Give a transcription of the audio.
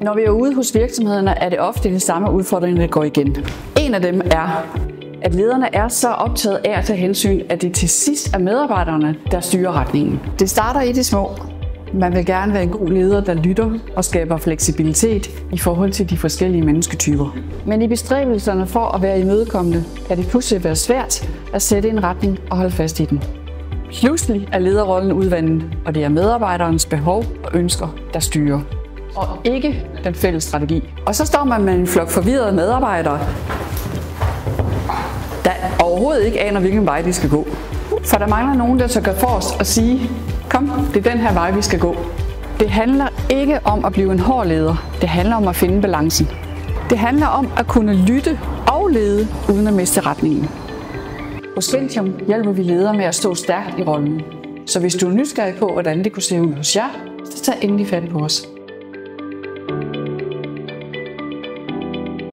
Når vi er ude hos virksomhederne, er det ofte de samme udfordringer, der går igen. En af dem er, at lederne er så optaget af at tage hensyn, at det til sidst er medarbejderne, der styrer retningen. Det starter i det små. Man vil gerne være en god leder, der lytter og skaber fleksibilitet i forhold til de forskellige mennesketyper. Men i bestræbelserne for at være imødekommende, kan det pludselig være svært at sætte en retning og holde fast i den. Pludselig er lederrollen udvandet, og det er medarbejderens behov og ønsker, der styrer. Og ikke den fælles strategi. Og så står man med en flok forvirrede medarbejdere, der overhovedet ikke aner, hvilken vej de skal gå. For der mangler nogen, der tør gå forrest og sige, kom, det er den her vej, vi skal gå. Det handler ikke om at blive en hård leder. Det handler om at finde balancen. Det handler om at kunne lytte og lede, uden at miste retningen. Hos Ventium hjælper vi ledere med at stå stærkt i rollen. Så hvis du er nysgerrig på, hvordan det kunne se ud hos jer, så tag endelig fat på os.